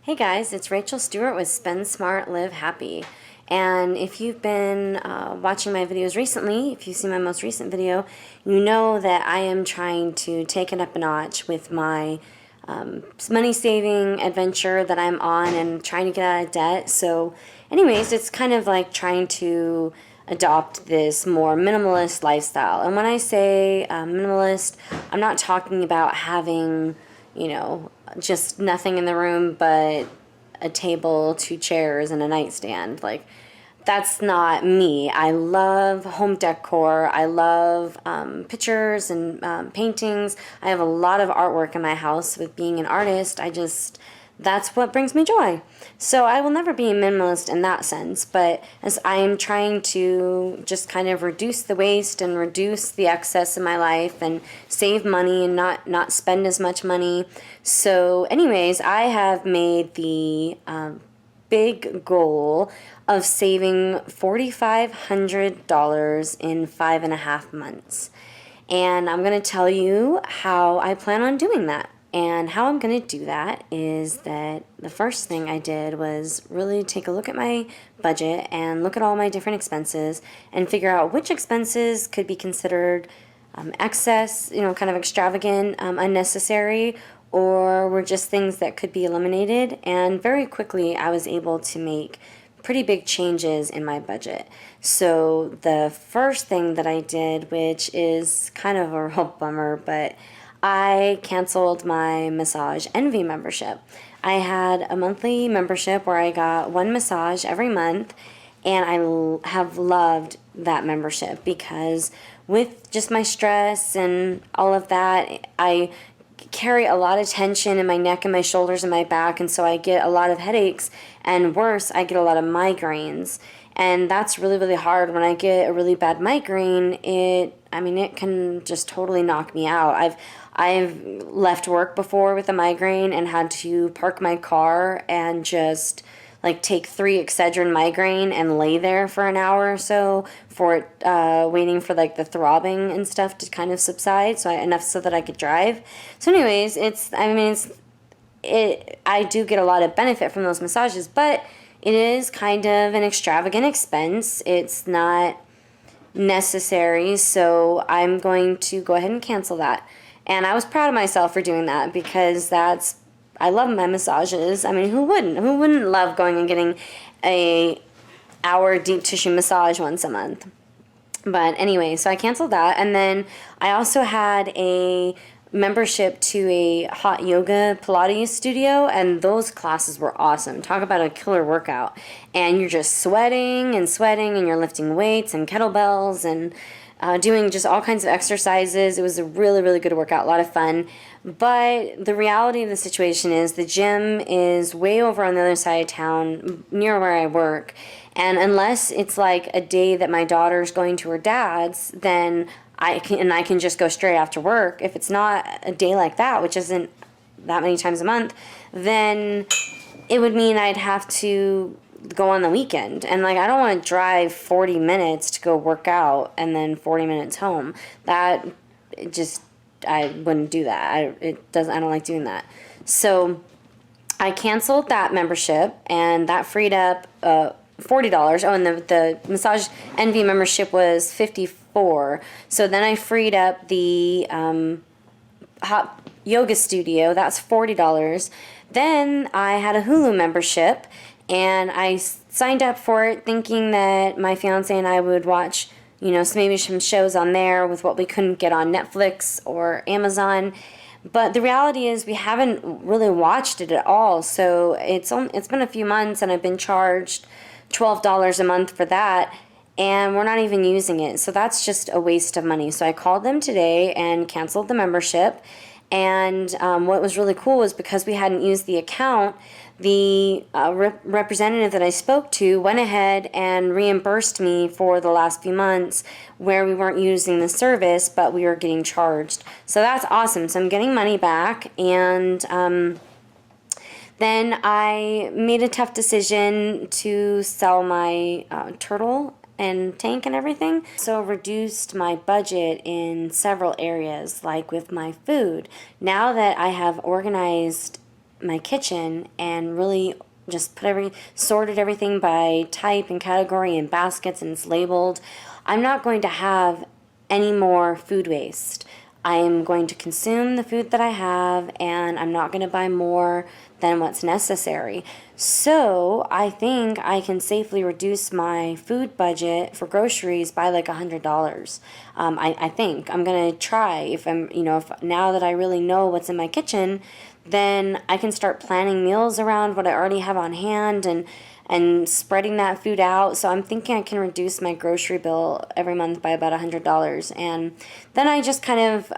Hey guys, it's Rachel Stewart with Spend Smart, Live Happy. And if you've been watching my videos recently, if you've seen my most recent video, you know that I am trying to take it up a notch with my money saving adventure that I'm on and trying to get out of debt. So anyways, it's kind of like trying to adopt this more minimalist lifestyle. And when I say minimalist, I'm not talking about having, just nothing in the room but a table, two chairs, and a nightstand. Like, that's not me. I love home decor. I love pictures and paintings. I have a lot of artwork in my house. With being an artist, that's what brings me joy. So I will never be a minimalist in that sense, but as I am trying to just kind of reduce the waste and reduce the excess in my life and save money and not spend as much money. So anyways, I have made the big goal of saving $4,500 in 5.5 months. And I'm going to tell you how I plan on doing that. And how I'm going to do that is that the first thing I did was really take a look at my budget and look at all my different expenses and figure out which expenses could be considered excess, kind of extravagant, unnecessary, or were just things that could be eliminated. And very quickly, I was able to make pretty big changes in my budget. So the first thing that I did, which is kind of a real bummer, but I canceled my Massage Envy membership. I had a monthly membership where I got one massage every month, and I have loved that membership because with just my stress and all of that, I carry a lot of tension in my neck and my shoulders and my back, and so I get a lot of headaches, and worse, I get a lot of migraines. And that's really, really hard. When I get a really bad migraine, it can just totally knock me out. I've left work before with a migraine and had to park my car and just like take 3 Excedrin migraine and lay there for an hour or so for it, waiting for like the throbbing and stuff to kind of subside, enough so that I could drive. So anyways, I do get a lot of benefit from those massages, but it is kind of an extravagant expense. It's not necessary, so I'm going to go ahead and cancel that. And I was proud of myself for doing that because I love my massages. I mean, who wouldn't? Who wouldn't love going and getting a hour deep tissue massage once a month? But anyway, so I canceled that. And then I also had a membership to a hot yoga Pilates studio, and those classes were awesome. Talk about a killer workout. And you're just sweating and you're lifting weights and kettlebells and doing just all kinds of exercises. It was a really, really good workout, a lot of fun. But the reality of the situation is the gym is way over on the other side of town, near where I work. And unless it's like a day that my daughter's going to her dad's, then I can just go straight after work. If it's not a day like that, which isn't that many times a month, then it would mean I'd have to go on the weekend. And like, I don't want to drive 40 minutes to go work out and then 40 minutes home. I wouldn't do that. I don't like doing that. So I canceled that membership, and that freed up $40. Oh, and the Massage Envy membership was $54. So then I freed up the hot yoga studio. That's $40. Then I had a Hulu membership, and I signed up for it thinking that my fiance and I would watch, maybe some shows on there with what we couldn't get on Netflix or Amazon. But the reality is we haven't really watched it at all. So it's been a few months, and I've been charged $12 a month for that, and we're not even using it. So that's just a waste of money. So I called them today and canceled the membership. And what was really cool was because we hadn't used the account, the representative that I spoke to went ahead and reimbursed me for the last few months where we weren't using the service, but we were getting charged. So that's awesome. So I'm getting money back, and then I made a tough decision to sell my turtle and tank and everything. So reduced my budget in several areas, like with my food. Now that I have organized my kitchen and really just sorted everything by type and category and baskets, and it's labeled, I'm not going to have any more food waste. I am going to consume the food that I have, and I'm not going to buy more than what's necessary. So I think I can safely reduce my food budget for groceries by like $100. I think I'm going to try. If now that I really know what's in my kitchen, then I can start planning meals around what I already have on hand, and spreading that food out. So I'm thinking I can reduce my grocery bill every month by about $100. And then I just kind of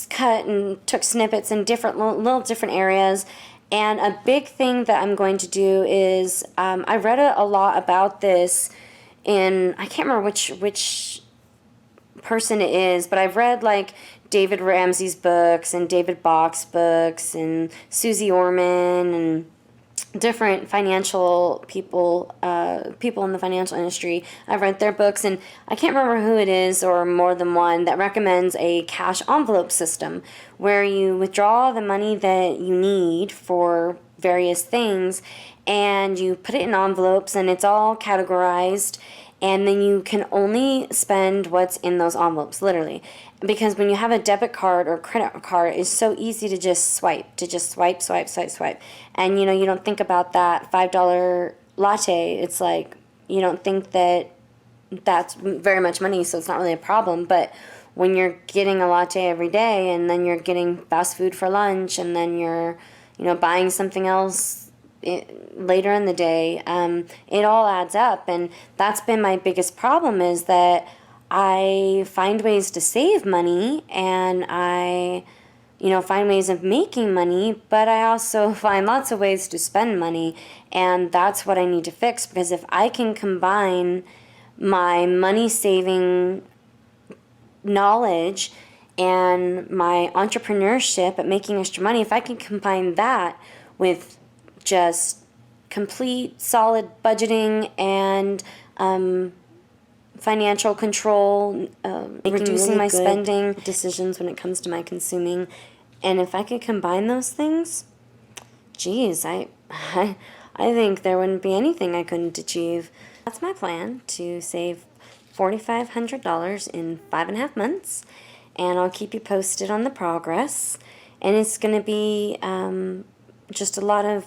cut and took snippets in different little different areas. And a big thing that I'm going to do is I read a lot about this in, I can't remember which person it is, but I've read like David Ramsey's books and David Bach's books and Susie Orman and different financial people in the financial industry. I've read their books, and I can't remember who it is, or more than one, that recommends a cash envelope system where you withdraw the money that you need for various things and you put it in envelopes, and it's all categorized, and then you can only spend what's in those envelopes, literally. Because when you have a debit card or credit card, it's so easy to just swipe, swipe. And you don't think about that $5 latte. It's like, you don't think that that's very much money, so it's not really a problem. But when you're getting a latte every day, and then you're getting fast food for lunch, and then you're, buying something else later in the day, it all adds up. And that's been my biggest problem, is that I find ways to save money, and I find ways of making money, but I also find lots of ways to spend money, and that's what I need to fix. Because if I can combine my money saving knowledge and my entrepreneurship at making extra money, if I can combine that with just complete solid budgeting and financial control, reducing really my spending decisions when it comes to my consuming, and if I could combine those things, geez, I think there wouldn't be anything I couldn't achieve. That's my plan, to save $4,500 in 5.5 months, and I'll keep you posted on the progress. And it's going to be just a lot of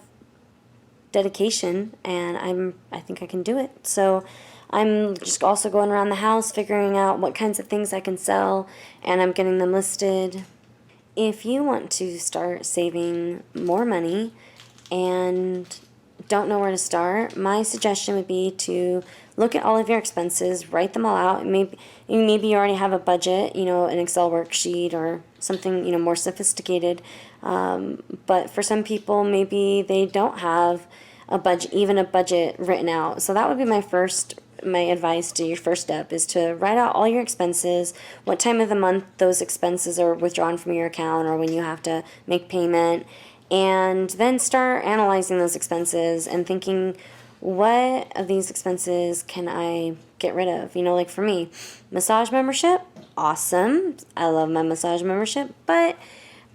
dedication, and I think I can do it. So I'm just also going around the house figuring out what kinds of things I can sell, and I'm getting them listed. If you want to start saving more money and don't know where to start, my suggestion would be to look at all of your expenses, write them all out. Maybe you already have a budget, an Excel worksheet or something, more sophisticated. But for some people, maybe they don't have a budget written out. So that would be my advice to your first step, is to write out all your expenses, what time of the month those expenses are withdrawn from your account or when you have to make payment, and then start analyzing those expenses and thinking, what of these expenses can I get rid of? Like for me, massage membership, awesome. I love my massage membership, but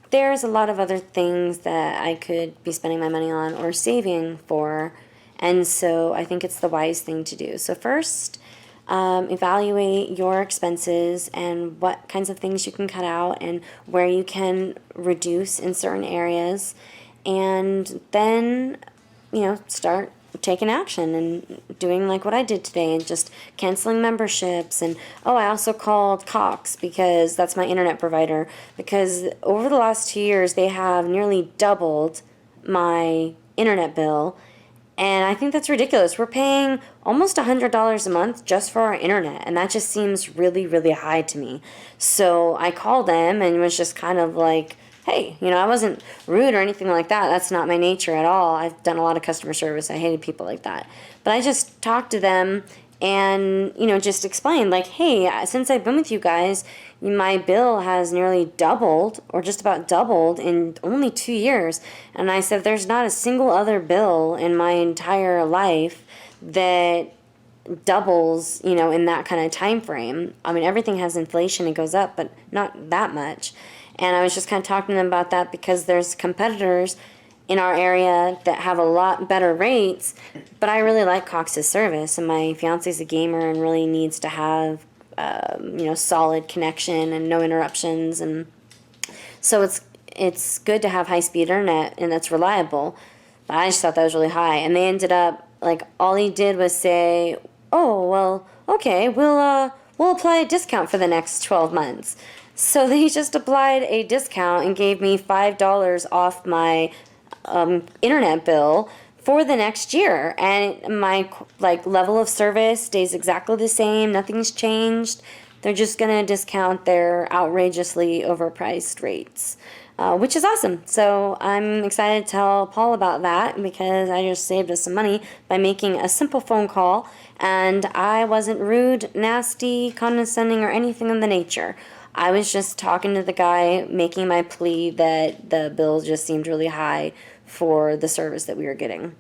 there's a lot of other things that I could be spending my money on or saving for. And so I think it's the wise thing to do. So first, evaluate your expenses and what kinds of things you can cut out and where you can reduce in certain areas. And then, start taking action and doing like what I did today and just canceling memberships. And I also called Cox, because that's my internet provider, because over the last 2 years they have nearly doubled my internet bill. And I think that's ridiculous. We're paying almost $100 a month just for our internet, and that just seems really, really high to me. So I called them and was just kind of like, hey, I wasn't rude or anything like that. That's not my nature at all. I've done a lot of customer service. I hated people like that. But I just talked to them and, just explained, like, hey, since I've been with you guys, my bill has nearly doubled, or just about doubled, in only 2 years. And I said, there's not a single other bill in my entire life that doubles, in that kind of time frame. I mean, everything has inflation, it goes up, but not that much. And I was just kind of talking to them about that because there's competitors in our area that have a lot better rates, but I really like Cox's service, and my fiance's a gamer and really needs to have solid connection and no interruptions, and so it's good to have high speed internet and that's reliable. But I just thought that was really high, and they ended up like all he did was say, "Oh well, okay, we'll apply a discount for the next 12 months." So they just applied a discount and gave me $5 off my internet bill for the next year, and my like level of service stays exactly the same. Nothing's changed. They're just gonna discount their outrageously overpriced rates, which is awesome. So I'm excited to tell Paul about that because I just saved us some money by making a simple phone call, and I wasn't rude, nasty, condescending, or anything of the nature. I was just talking to the guy, making my plea that the bill just seemed really high for the service that we were getting.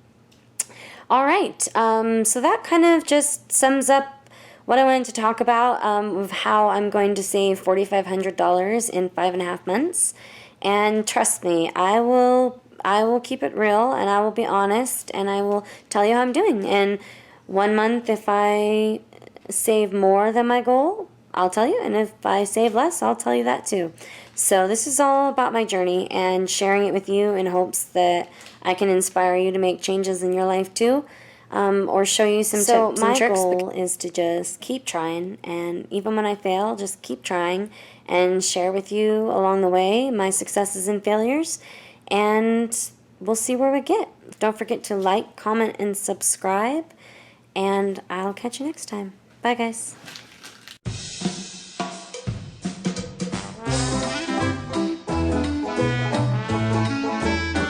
All right, so that kind of just sums up what I wanted to talk about, of how I'm going to save $4,500 in 5.5 months. And trust me, I will keep it real, and I will be honest, and I will tell you how I'm doing. And 1 month, if I save more than my goal, I'll tell you, and if I save less, I'll tell you that too. So this is all about my journey and sharing it with you in hopes that I can inspire you to make changes in your life too, or show you some tips and tricks. My goal is to just keep trying, and even when I fail, just keep trying and share with you along the way my successes and failures, and we'll see where we get. Don't forget to like, comment, and subscribe, and I'll catch you next time. Bye, guys.